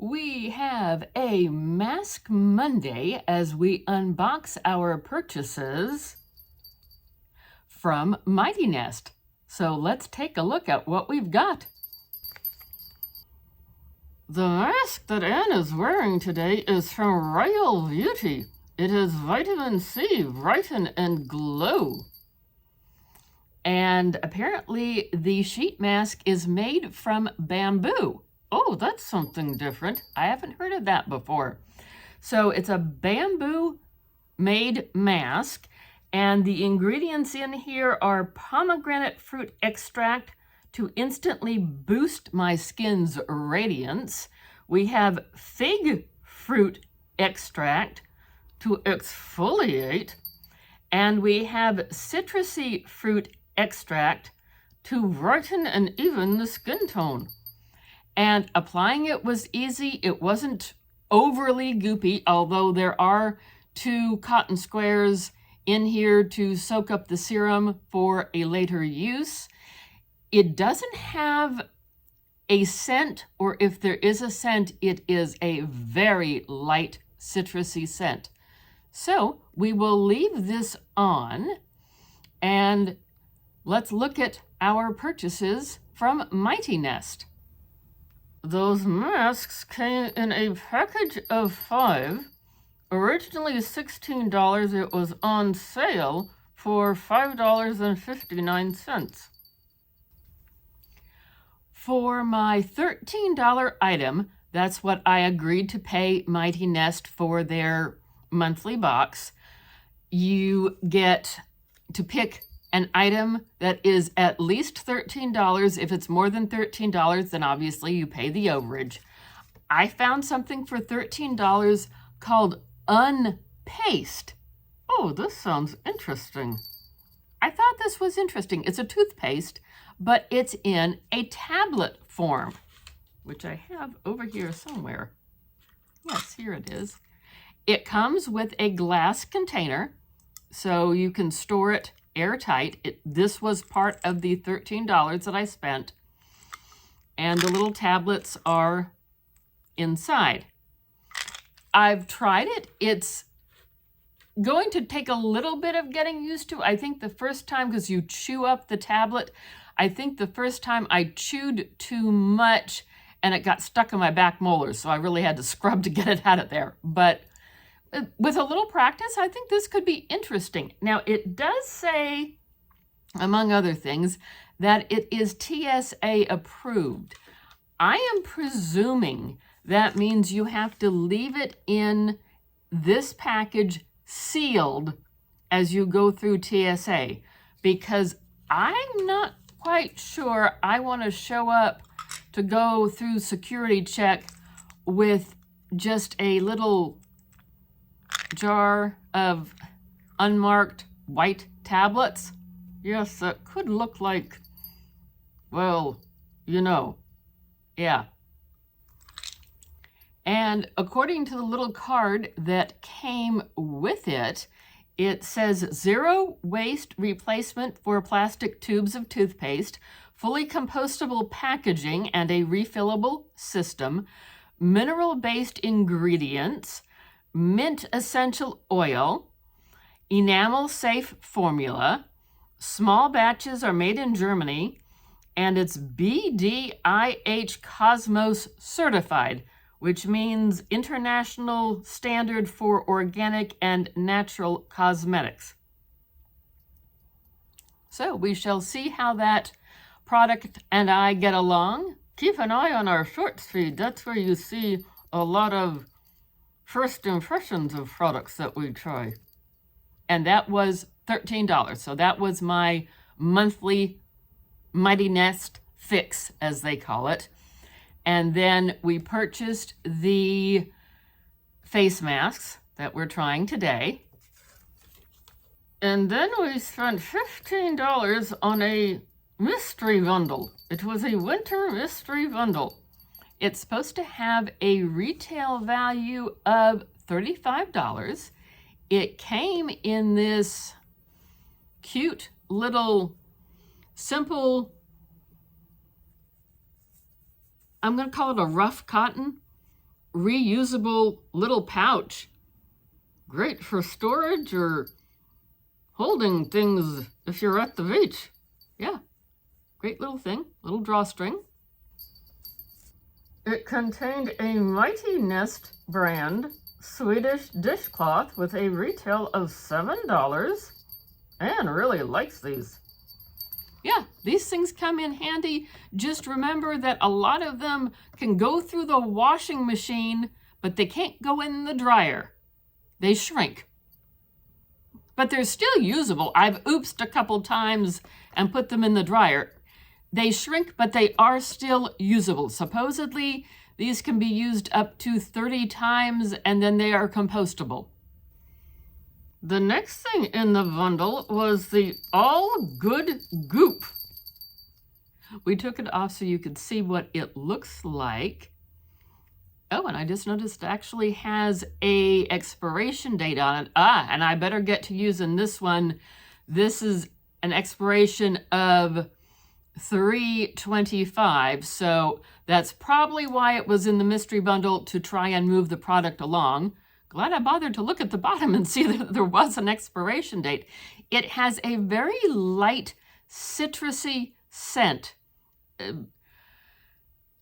We have a Mask Monday as we unbox our purchases from mightynest. So let's take a look at what we've got. The mask that Anne is wearing today is from Rael Beauty. It has vitamin C, brighten and glow. And apparently the sheet mask is made from bamboo. Oh, that's something different. I haven't heard of that before. So it's a bamboo-made mask, and the ingredients in here are pomegranate fruit extract to instantly boost my skin's radiance. We have fig fruit extract to exfoliate, and we have citrusy fruit extract to brighten and even the skin tone. And applying it was easy. It wasn't overly goopy, although there are 2 cotton squares in here to soak up the serum for a later use. It doesn't have a scent, or if there is a scent, it is a very light citrusy scent. So we will leave this on and let's look at our purchases from mightynest. Those masks came in a package of 5. Originally $16, it was on sale for $5.59. For my $13 item, that's what I agreed to pay mightynest for their monthly box. You get to pick an item that is at least $13. If it's more than $13, then obviously you pay the overage. I found something for $13 called Unpaste. Oh, this sounds interesting. I thought this was interesting. It's a toothpaste, but it's in a tablet form, which I have over here somewhere. Yes, here it is. It comes with a glass container, so you can store it airtight. This was part of the $13 that I spent, and the little tablets are inside. I've tried it. It's going to take a little bit of getting used to. I think the first time, because you chew up the tablet, I think the first time I chewed too much and it got stuck in my back molars, so I really had to scrub to get it out of there. But with a little practice, I think this could be interesting. Now, it does say, among other things, that it is TSA approved. I am presuming that means you have to leave it in this package sealed as you go through TSA, because I'm not quite sure I want to show up to go through security check with just a little jar of unmarked white tablets. Yes, that could look like, well, you know, yeah. And according to the little card that came with it, it says 0 waste replacement for plastic tubes of toothpaste, fully compostable packaging and a refillable system, mineral-based ingredients, mint essential oil, enamel-safe formula, small batches are made in Germany, and it's BDIH Cosmos certified, which means International Standard for Organic and Natural Cosmetics. So we shall see how that product and I get along. Keep an eye on our shorts feed. That's where you see a lot of first impressions of products that we try. And that was $13. So that was my monthly mightynest fix, as they call it. And then we purchased the face masks that we're trying today. And then we spent $15 on a mystery bundle. It was a winter mystery bundle. It's supposed to have a retail value of $35. It came in this cute little simple, I'm going to call it a rough cotton. reusable little pouch. Great for storage or holding things if you're at the beach. Yeah, great little thing, little drawstring. It contained a mightynest brand Swedish dishcloth with a retail of $7. Anne really likes these. Yeah, these things come in handy. Just remember that a lot of them can go through the washing machine, but they can't go in the dryer. They shrink. But they're still usable. I've oopsed a couple times and put them in the dryer. They shrink, but they are still usable. Supposedly, these can be used up to 30 times, and then they are compostable. The next thing in the bundle was the All Good Goop. We took it off so you could see what it looks like. Oh, and I just noticed it actually has a expiration date on it. And I better get to using this one. This is an expiration of 3/25, so that's probably why it was in the mystery bundle, to try and move the product along. Glad I bothered to look at the bottom and see that there was an expiration date. It has a very light citrusy scent.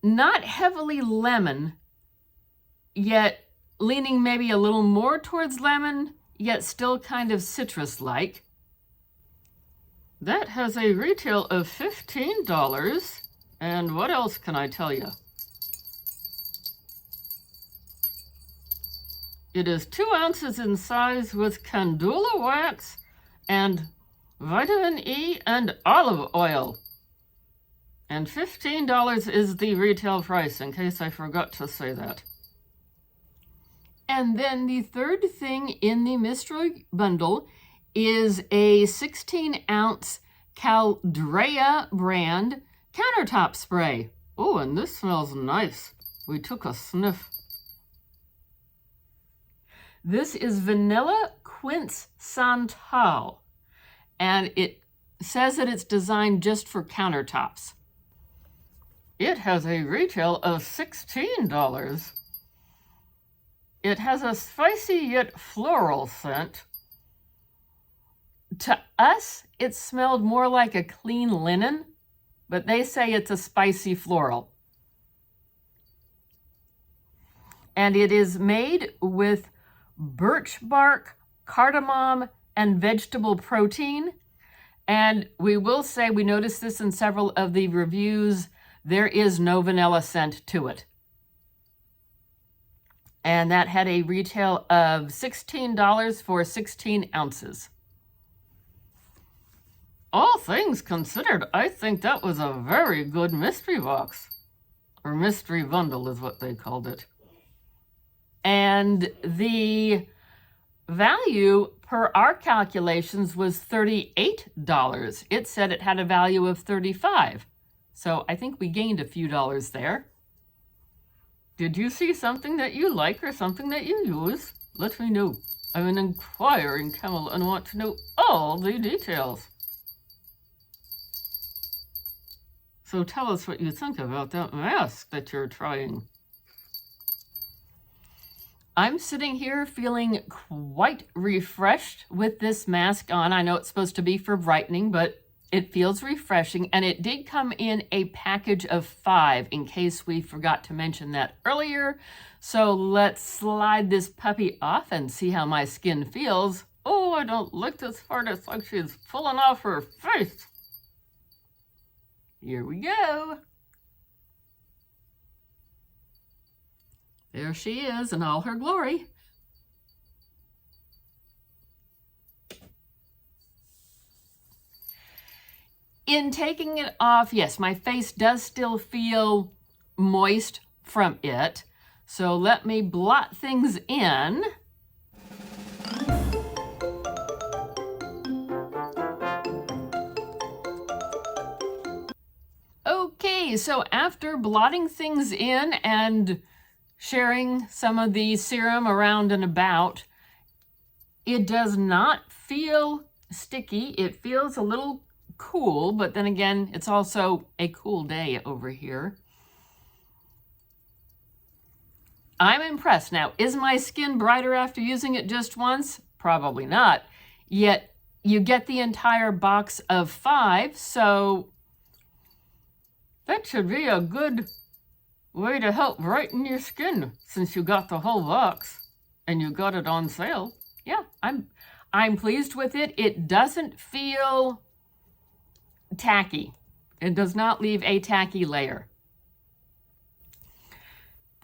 Not heavily lemon, yet leaning maybe a little more towards lemon, yet still kind of citrus-like. That has a retail of $15. And what else can I tell you? It is 2 ounces in size with candula wax and vitamin E and olive oil. And $15 is the retail price, in case I forgot to say that. And then the third thing in the mystery bundle is a 16-ounce Caldrea brand countertop spray. Oh, and this smells nice. We took a sniff. This is Vanilla Quince Santal, and it says that it's designed just for countertops. It has a retail of $16. It has a spicy yet floral scent. To us, it smelled more like a clean linen, but they say it's a spicy floral. And it is made with birch bark, cardamom, and vegetable protein. And we will say, we noticed this in several of the reviews, there is no vanilla scent to it. And that had a retail of $16 for 16 ounces. All things considered, I think that was a very good mystery box. Or mystery bundle is what they called it. And the value per our calculations was $38. It said it had a value of $35. So I think we gained a few dollars there. Did you see something that you like or something that you use? Let me know. I'm an inquiring camel and want to know all the details. So tell us what you think about that mask that you're trying. I'm sitting here feeling quite refreshed with this mask on. I know it's supposed to be for brightening, but it feels refreshing, and it did come in a package of 5 in case we forgot to mention that earlier. So let's slide this puppy off and see how my skin feels. Oh, I don't like this part. It's like she's pulling off her face. Here we go. There she is in all her glory. In taking it off, yes, my face does still feel moist from it. So let me blot things in. Okay, so after blotting things in and sharing some of the serum around and about, it does not feel sticky. It feels a little cool, but then again, it's also a cool day over here. I'm impressed. Now, is my skin brighter after using it just once? Probably not. Yet, you get the entire box of 5, so that should be a good way to help brighten your skin since you got the whole box and you got it on sale. Yeah, I'm pleased with it. It doesn't feel tacky. It does not leave a tacky layer.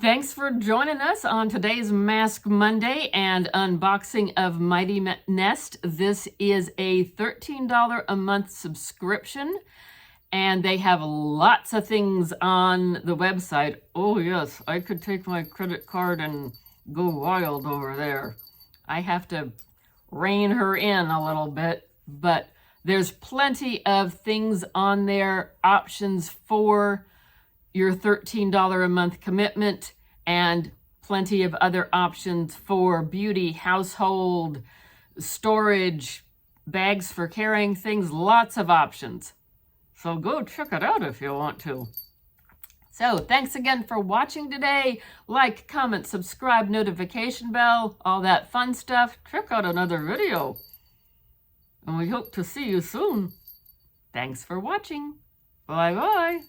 Thanks for joining us on today's Mask Monday and unboxing of mightynest. This is a $13 a month subscription, and they have lots of things on the website. Oh yes, I could take my credit card and go wild over there. I have to rein her in a little bit, but there's plenty of things on there, options for your $13 a month commitment, and plenty of other options for beauty, household, storage, bags for carrying things, lots of options. So go check it out if you want to. So thanks again for watching today. Like, comment, subscribe, notification bell, all that fun stuff. Check out another video. And we hope to see you soon. Thanks for watching. Bye-bye.